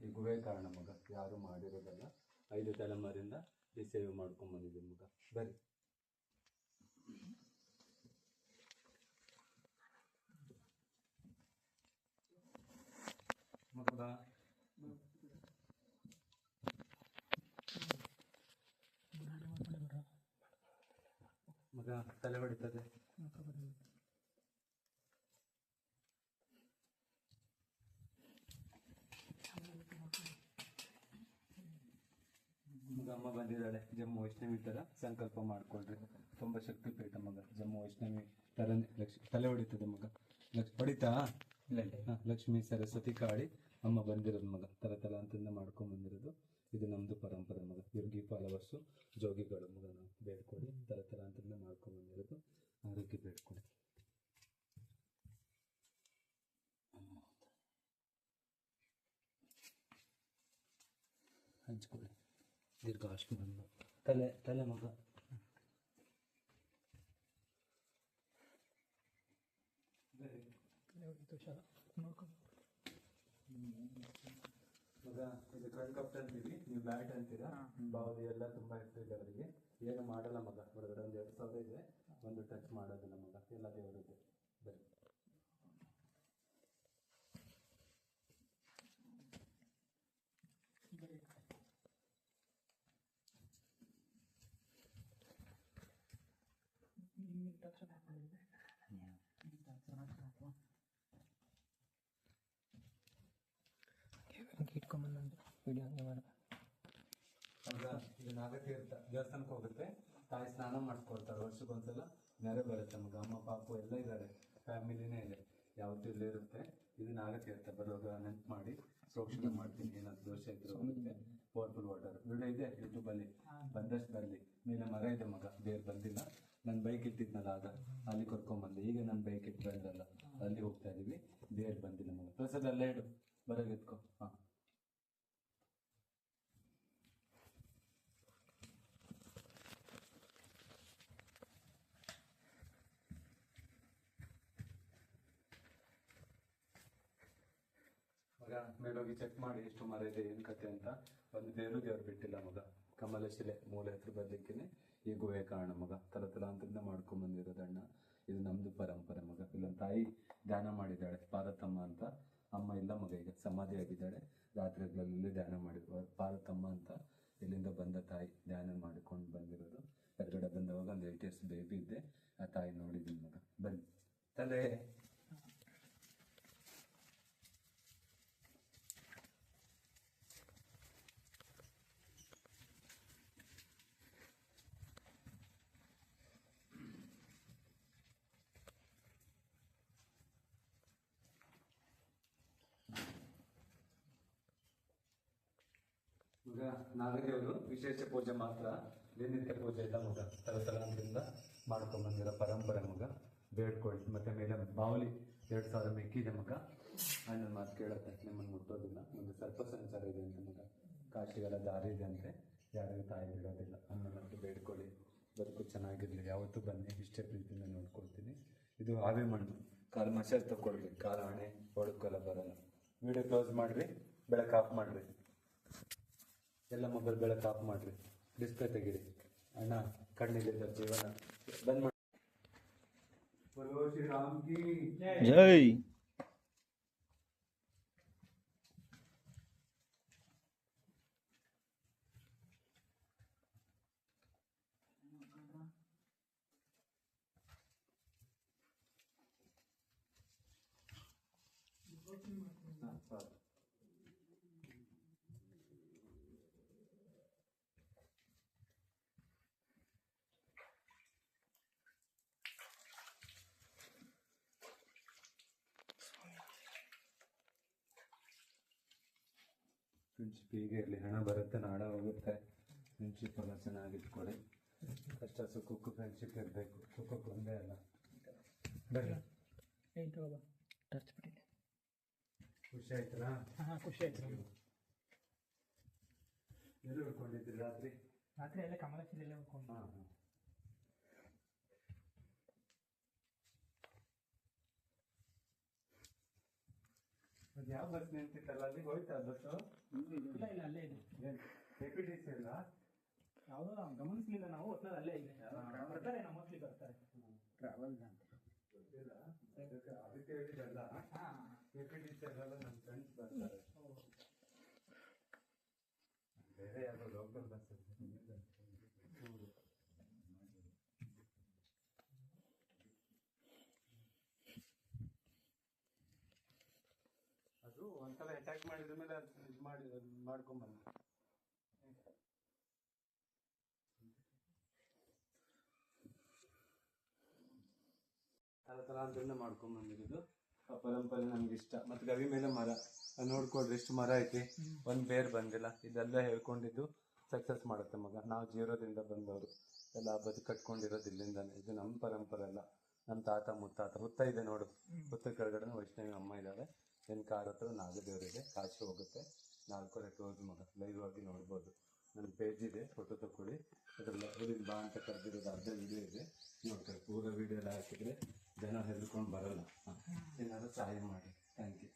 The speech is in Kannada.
ಈ ಗುಹೆ ಕಾರಣ ಮಗ, ಯಾರು ಮಾಡಿರೋದಲ್ಲ. 5 ತಲೆಮಾರಿಂದ ಈ ಸೇವೆ ಮಾಡ್ಕೊಂಡು ಬಂದಿದ್ದೀನಿ ಮಗ. ಬರ್ರಿ ಮಗ. ಮಗ ತಲೆ ಹೊಡಿತದೆ. ಮಗ ಅಮ್ಮ ಬಂದಿದ್ದಾಳೆ. ಜಮ್ಮು ವೈಷ್ಣವಿ ಥರ ಸಂಕಲ್ಪ ಮಾಡ್ಕೊಳ್ರಿ. ತುಂಬ ಶಕ್ತಿಪೀಠ ಮಗ. ಜಮ್ಮು ವೈಷ್ಣವಿ ಥರನೇ ತಲೆ ಹೊಡಿತದೆ ಮಗ. ಹೊಡಿತಾ? ಲಕ್ಷ್ಮೀ ಸರಸ್ವತಿ ಕಾಳಿ ಅಮ್ಮ ಬಂದಿರೋದು ಮಗ. ತಲತಲಾಂತರಿಂದ ಮಾಡ್ಕೊಂಡು ಬಂದಿರೋದು. ಇದು ನಮ್ಮದು ಪರಂಪರೆ ಮಗ. ಇವ್ರಿಗೆ ಫಾಲೋವರ್ಸು ಜೋಗಿಗಳು ಮಗ. ನಾವು ಬೇಡ್ಕೊಡಿ. ತಲತಲಾಂತರಿಂದ ಮಾಡ್ಕೊಂಡು ಬಂದಿರೋದು. ಆರೋಗ್ಯ ಬೇಡ್ಕೊಡಿ. ಹಂಚ್ಕೊಳ್ಳಿ. ದೀರ್ಘಾಷ್ಟ್ರ ತಲೆ ಮಗ. ಮಗ ಇದು ಕಣ್ ಕಪ್ಟ್ ಅಂತೀವಿ, ನೀವು ಬ್ಯಾಟ್ ಅಂತೀರಾ. ಬಾವುಲಿ ಎಲ್ಲ ತುಂಬ ಇರ್ತದೆ ಅವರಿಗೆ. ಏನು ಮಾಡಲ್ಲ ಮಗ. ಹೊರಗಡೆ ಒಂದು 2,000 ಇದೆ. ಒಂದು ಟಚ್ ಮಾಡೋದಿಲ್ಲ ಮಗ. ಎಲ್ಲ ದೇವರಿಗೆ ಬರೀ. ಇದು ನಾಗತೀರ್ಥ ದೇವಸ್ಥಾನಕ್ಕೆ ಹೋಗುತ್ತೆ. ತಾಯಿ ಸ್ನಾನ ಮಾಡಿಸ್ಕೊಳ್ತಾರೆ ವರ್ಷಕ್ಕೊಂದ್ಸಲ. ನೆರೆ ಬರುತ್ತೆ ಮಗ. ಅಮ್ಮ ಪಾಪು ಎಲ್ಲ ಇದ್ದಾರೆ, ಫ್ಯಾಮಿಲಿನೇ ಇದೆ, ಯಾವತ್ತೂ ಇಲ್ಲೇ ಇರುತ್ತೆ. ಇದು ನಾಗತೀರ್ಥ. ಬರುವಾಗ ನೆನ್ಪು ಮಾಡಿ ಪ್ರೋಕ್ಷಣೆ ಮಾಡ್ತೀನಿ. ಏನಾದ್ರು ದೋಷ ಇದ್ರು ಹೋಗುತ್ತೆ. ಪವರ್ಫುಲ್ ವಾಟರ್ ವಿಡಿಯೋ ಇದೆ ಯೂಟ್ಯೂಬಲ್ಲಿ, ಬಂದಷ್ಟು ಬರಲಿ. ಮೇಲೆ ಮರ ಇದೆ ಮಗ. ದೇವ್ರು ಬಂದಿಲ್ಲ. ನನ್ನ ಬೈಕ್ ಇಟ್ಟಿದ್ನಲ್ಲ ಆಗ, ಅಲ್ಲಿ ಕರ್ಕೊಂಬಂದೆ. ಈಗ ನನ್ನ ಬೈಕ್ ಇಟ್ಟು ಬಂದಲ್ಲ, ಅಲ್ಲಿ ಹೋಗ್ತಾ ಇದೀವಿ. ದೇವ್ರು ಬಂದಿಲ್ಲ ಮಗ. ಪ್ರಸಾದ ಅಲ್ಲೇ ಇಡು, ಬರೋದು ಎತ್ಕೊ. ಹಾಂ ಮಗ, ಮೇಲೋಗಿ ಚೆಕ್ ಮಾಡಿ ಎಷ್ಟು ಮರ ಇದೆ, ಏನು ಕತೆ ಅಂತ. ಒಂದು ದೇವ್ರು ಬಿಟ್ಟಿಲ್ಲ ಮಗ. ಕಮಲಶಿಲೆ ಮೂಲೆ ಹತ್ರ ಬರ್ಲಿಕ್ಕೇನೆ ಈ ಗುಹೆ ಕಾರಣ ಮಗ. ತಲತಲಾಂತರಿಂದ ಮಾಡ್ಕೊಂಡ್ ಬಂದಿರೋದಣ್ಣ. ಇದು ನಮ್ದು ಪರಂಪರೆ ಮಗ. ಇಲ್ಲೊಂದು ತಾಯಿ ಧ್ಯಾನ ಮಾಡಿದ್ದಾಳೆ, ಪಾರ್ವತಮ್ಮ ಅಂತ. ಅಮ್ಮ ಇಲ್ಲ ಮಗ, ಈಗ ಸಮಾಧಿ ಆಗಿದ್ದಾಳೆ. ರಾತ್ರಿಗಳಲ್ಲಿ ಧ್ಯಾನ ಮಾಡಿದ್ರು. ಪಾರ್ವತಮ್ಮ ಅಂತ ಇಲ್ಲಿಂದ ಬಂದ ತಾಯಿ, ಧ್ಯಾನ ಮಾಡಿಕೊಂಡು ಬಂದಿರೋದು. ಹೊರಗಡೆ ಬಂದವಾಗ ಒಂದು 8 years ಬೇಬಿ ಇದ್ದೆ. ಆ ತಾಯಿ ನೋಡಿದ್ದೀನಿ ಮಗ. ಬನ್ನಿ. ತಲೆ ಮಗ. ನಾಗದೇವರು ವಿಶೇಷ ಪೂಜೆ ಮಾತ್ರ, ದಿನನಿತ್ಯ ಪೂಜೆ ಇಲ್ಲ ಮಗ. ತಲತಲಾಂತರಿಂದ ಮಾಡ್ಕೊಂಡು ಬಂದಿರೋ ಪರಂಪರೆ ಮಗ. ಬೇಡ್ಕೊಳ್ಳಿ. ಮತ್ತೆ ಮೇಲೆ ಬಾವಲಿ 2,000 ಮೆಕ್ಕಿದೆ ಮಗ. ಅಣ್ಣನ ಮಾತು ಕೇಳುತ್ತೆ, ನಿಮ್ಮನ್ನು ಮುಟ್ಟೋದಿಲ್ಲ. ಒಂದು ಸರ್ಪ ಸಂಚಾರ ಇದೆ ಅಂತ ಮಗ. ಕಾಶಿಗೆಲ್ಲ ದಾರಿ ಇದೆ ಅಂತೆ. ಯಾರಿಗೂ ತಾಯಿ ಬಿಡೋದಿಲ್ಲ. ಅಣ್ಣನಂತೂ ಬೇಡ್ಕೊಳ್ಳಿ. ಬದುಕು ಚೆನ್ನಾಗಿರಲಿ. ಯಾವತ್ತೂ ಬನ್ನಿ, ಇಷ್ಟೇ ಪ್ರೀತಿಯಿಂದ ನೋಡ್ಕೊಳ್ತೀನಿ. ಇದು ಹಾವೆ ಮಣ್ಣು. ಕಾಲು ಮಸಾಜ್ ತಗೊಳ್ರಿ. ಕಾಲು ಹಣೆ ಹೊಡ್ಕೊಲ್ಲ ಬರಲ್ಲ. ವಿಡಿಯೋ ಕ್ಲೋಸ್ ಮಾಡಿರಿ. ಬೆಳಕು ಆಫ್ ಮಾಡಿರಿ. ಎಲ್ಲ ಮೊಬೈಲ್ ಬೆಳಕು ಆಫ್ ಮಾಡಿರಿ. ಡಿಸ್ಪ್ಲೇ ತೆಗೀರಿ. ಅಣ್ಣ ಕಣ್ಣಿಲ್ಲ ಜೀವನ ಬಂದ್ ಮಾಡಿ. ಶ್ರೀರಾಮ್ ಕಿ ಜೈ. ಫ್ರೆಂಡ್ಶಿಪ್ ಹೀಗೆ ಇರಲಿ. ಹಣ ಬರುತ್ತೆ, ನಾಡ ಹೋಗುತ್ತೆ. ಫ್ರೆಂಡ್ಶಿಪ್ ಎಲ್ಲ ಚೆನ್ನಾಗಿಟ್ಕೊಳ್ಳಿ. ಕಷ್ಟ ಸುಖಕ್ಕೂ ಫ್ರೆಂಡ್ಶಿಪ್ ಇರಬೇಕು. ಸುಖಕ್ಕೂ ಒಂದೇ ಅಲ್ಲ. ಬರ್ರಿ. ಖುಷಿ ಆಯ್ತಲ್ಲ? ಹಾಂ, ಖುಷಿ ಆಯ್ತು. ಎಲ್ಲಿ ಉಳ್ಕೊಂಡಿದ್ರಿ ರಾತ್ರಿ? ರಾತ್ರಿ ಎಲ್ಲ ಕಮಲಶಿಲೆಲ್ಲ ಉಳ್ಕೊಂಡು. ಹಾಂ ಹಾಂ. ಯಾವ ಬಸ್ ನಿಂತಿತ್ತಲ್ಲ ಅಲ್ಲಿ ಹೋಯ್ತಾ ಬಸ್ಸು? ಇಲ್ಲ ಇಲ್ಲ ಅಲ್ಲೇ ಇದೆ. KPTC ಅಲ್ಲ? ಯಾವುದೋ ಗಮನಿಸ್ಲಿಲ್ಲ ನಾವು, ಒಟ್ನಲ್ಲಿ ಅಲ್ಲೇ ಇದೆ. ಬರ್ತಾರೆ ನಮ್ಮ ಮೋಸ್ಟ್ಲಿ ಬರ್ತಾರೆ. ಟ್ರಾವೆಲ್ ಅಂತ ಗೊತ್ತಿಲ್ಲ. ಅದಕ್ಕೆ ಹೇಳಿದಲ್ಲ, KPTC ಅಲ್ಲ, ನಮ್ಮ ಫ್ರೆಂಡ್ಸ್ ಬರ್ತಾರೆ. ಬೇರೆ ಯಾರೋ ಲೋಕಲ್ ಬಸ್ ಅದು ಒಂದ್ಸಲ ಅಟ್ಯಾಕ್ ಮಾಡಿದ ಮೇಲೆ ಅದು ಇದು ಮಾಡ್ಕೊಂಬಂದು ತಲತಲಾಂತರದಿಂದ ಮಾಡ್ಕೊಂಬಂದಿರೋದು ಆ ಪರಂಪರೆ ನಮ್ಗೆ ಇಷ್ಟ. ಮತ್ತೆ ಗವಿ ಮೇಲೆ ಮರ ನೋಡ್ಕೊಡ್ರಿ, ಎಷ್ಟು ಮರ ಐತಿ, ಒಂದ್ ಬೇರ್ ಬಂದಿಲ್ಲ. ಇದೆಲ್ಲ ಹೇಳ್ಕೊಂಡಿದ್ದು ಸಕ್ಸಸ್ ಮಾಡುತ್ತೆ ಮಗ. ನಾವು ಜೀರೋದಿಂದ ಬಂದವರು ಎಲ್ಲ ಕಟ್ಕೊಂಡಿರೋದು ಇಲ್ಲಿಂದಾನೆ. ಇದು ನಮ್ಮ ಪರಂಪರೆ ಅಲ್ಲ, ನಮ್ಮ ತಾತ ಮುತ್ತಾತ. ಹುತ್ತ ಇದೆ ನೋಡು, ಹುತ್ತ ಕೆಳಗಡೆ ವೈಷ್ಣವಿ ಅಮ್ಮ ಇದ್ದಾವೆ. ಏನು ಕಾರ್ ಹತ್ರ ನಾಗದೇವರಿದೆ, ಕಾಶಿ ಹೋಗುತ್ತೆ. 4 ಟೋಸ್ ಮಗ, ಲೈವ್ ಆಗಿ ನೋಡ್ಬೋದು. ನನ್ನ ಪೇಜ್ ಇದೆ, ಫೋಟೋ ತಗೊಳ್ಳಿ. ಅದ್ರಲ್ಲಿ ಬಾ ಅಂತ ಕರೆದಿರೋದು ಅರ್ಧ ವಿಡಿಯೋ ಇದೆ, ನೋಡ್ತಾರೆ. ಪೂರ ವಿಡಿಯೋ ಎಲ್ಲ ಹಾಕಿದ್ರೆ ಜನ ಹೆದರ್ಕೊಂಡು ಬರಲ್ಲ. ಏನಾದ್ರು ಸಹಾಯ ಮಾಡಿ. Thank you.